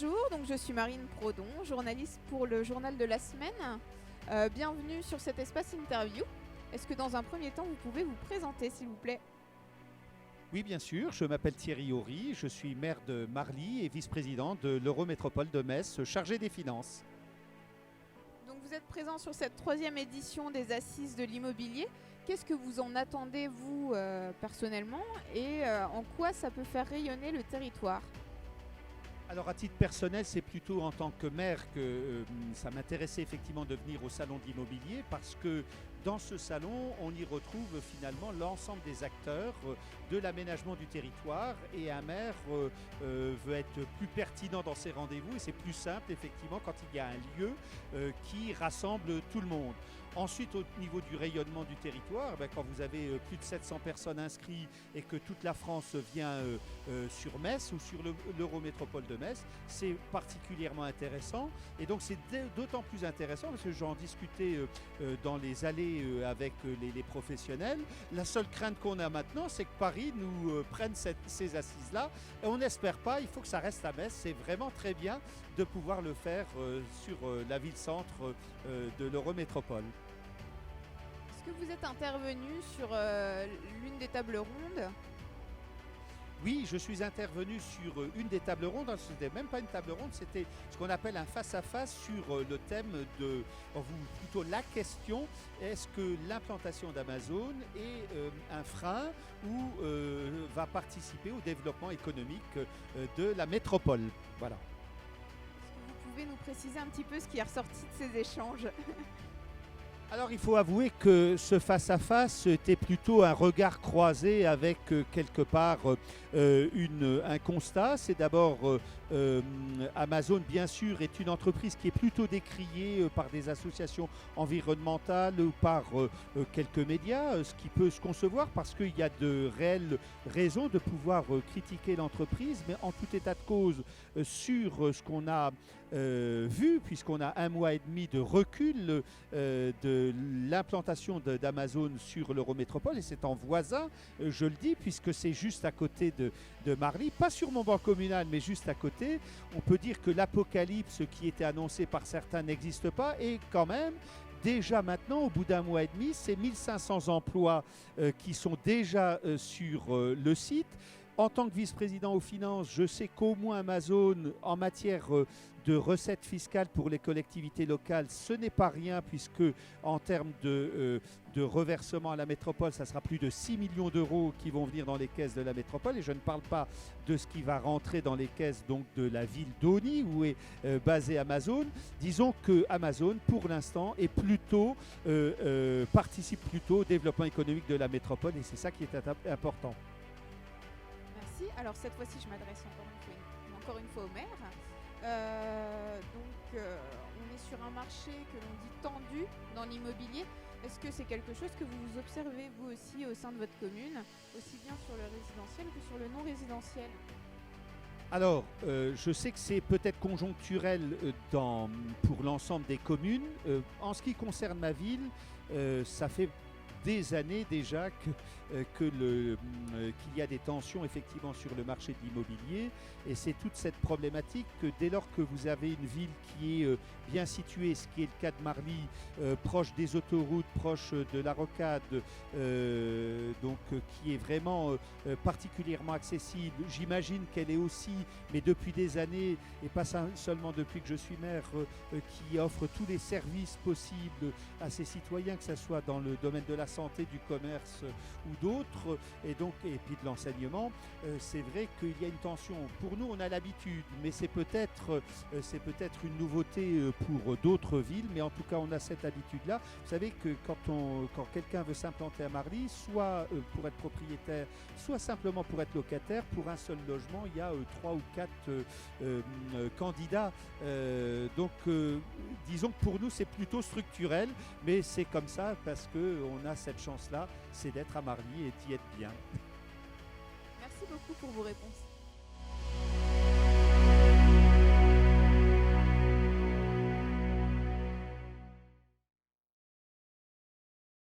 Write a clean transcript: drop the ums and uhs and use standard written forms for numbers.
Bonjour, donc je suis Marine Prodon, journaliste pour le journal de la semaine. Bienvenue sur cet espace interview. Est-ce que dans un premier temps, vous pouvez vous présenter, s'il vous plaît? Oui, bien sûr. Je m'appelle Thierry Horry. Je suis maire de Marly et vice-président de l'Eurométropole de Metz, chargé des finances. Donc vous êtes présent sur cette 3e édition des Assises de l'immobilier. Qu'est-ce que vous en attendez, vous, personnellement, et en quoi ça peut faire rayonner le territoire? Alors, à titre personnel, c'est plutôt en tant que maire que ça m'intéressait effectivement de venir au salon de l'immobilier, parce que dans ce salon, on y retrouve finalement l'ensemble des acteurs de l'aménagement du territoire, et un maire veut être plus pertinent dans ses rendez-vous, et c'est plus simple effectivement quand il y a un lieu qui rassemble tout le monde. Ensuite, au niveau du rayonnement du territoire, quand vous avez plus de 700 personnes inscrites et que toute la France vient sur Metz ou sur l'Eurométropole de Metz, c'est particulièrement intéressant. Et donc c'est d'autant plus intéressant parce que j'en discutais dans les allées avec les professionnels. La seule crainte qu'on a maintenant, c'est que Paris nous prenne ces assises-là. Et on n'espère pas, il faut que ça reste à Metz. C'est vraiment très bien de pouvoir le faire sur la ville-centre de l'Eurométropole. Est-ce que vous êtes intervenu sur l'une des tables rondes? Oui, je suis intervenu sur une des tables rondes. Ce n'était même pas une table ronde, c'était ce qu'on appelle un face-à-face sur le thème de, plutôt la question, est-ce que l'implantation d'Amazon est un frein ou va participer au développement économique de la métropole? Voilà. Est-ce que vous pouvez nous préciser un petit peu ce qui est ressorti de ces échanges? Alors il faut avouer que ce face-à-face était plutôt un regard croisé avec quelque part un constat. C'est d'abord Amazon, bien sûr, est une entreprise qui est plutôt décriée par des associations environnementales ou par quelques médias, ce qui peut se concevoir parce qu'il y a de réelles raisons de pouvoir critiquer l'entreprise, mais en tout état de cause sur ce qu'on a vu, puisqu'on a 1 mois et demi de recul de l'implantation d'Amazon sur l'Eurométropole, et c'est en voisin, je le dis, puisque c'est juste à côté de Marly, pas sur mon banc communal, mais juste à côté. On peut dire que l'apocalypse qui était annoncé par certains n'existe pas, et quand même, déjà maintenant, au bout d'1 mois et demi, c'est 1500 emplois qui sont déjà sur le site. En tant que vice-président aux finances, je sais qu'au moins Amazon, en matière de recettes fiscales pour les collectivités locales, ce n'est pas rien, puisque en termes de reversement à la métropole, ça sera plus de 6 millions d'euros qui vont venir dans les caisses de la métropole. Et je ne parle pas de ce qui va rentrer dans les caisses donc, de la ville d'Osny, où est basé Amazon. Disons que Amazon, pour l'instant, est plutôt, participe plutôt au développement économique de la métropole, et c'est ça qui est important. Merci. Alors cette fois-ci, je m'adresse encore une fois au maire. On est sur un marché que l'on dit tendu dans l'immobilier. Est-ce que c'est quelque chose que vous observez vous aussi au sein de votre commune, aussi bien sur le résidentiel que sur le non résidentiel? Alors, je sais que c'est peut-être conjoncturel pour l'ensemble des communes. En ce qui concerne ma ville, ça fait des années déjà qu'il y a des tensions effectivement sur le marché de l'immobilier, et c'est toute cette problématique que dès lors que vous avez une ville qui est bien située, ce qui est le cas de Marly, proche des autoroutes, proche de la rocade, qui est vraiment particulièrement accessible. J'imagine qu'elle est aussi, mais depuis des années, et pas seulement depuis que je suis maire, qui offre tous les services possibles à ses citoyens, que ce soit dans le domaine de la santé, du commerce ou d'autres, et puis de l'enseignement. C'est vrai qu'il y a une tension. Pour nous, on a l'habitude, mais c'est peut-être une nouveauté pour d'autres villes, mais en tout cas, on a cette habitude-là. Vous savez que quand quelqu'un veut s'implanter à Marly, soit pour être propriétaire, soit simplement pour être locataire, pour un seul logement, il y a 3 ou 4 candidats. Disons que pour nous, c'est plutôt structurel, mais c'est comme ça parce qu'on a cette chance-là, c'est d'être à Marly et d'y être bien. Merci beaucoup pour vos réponses.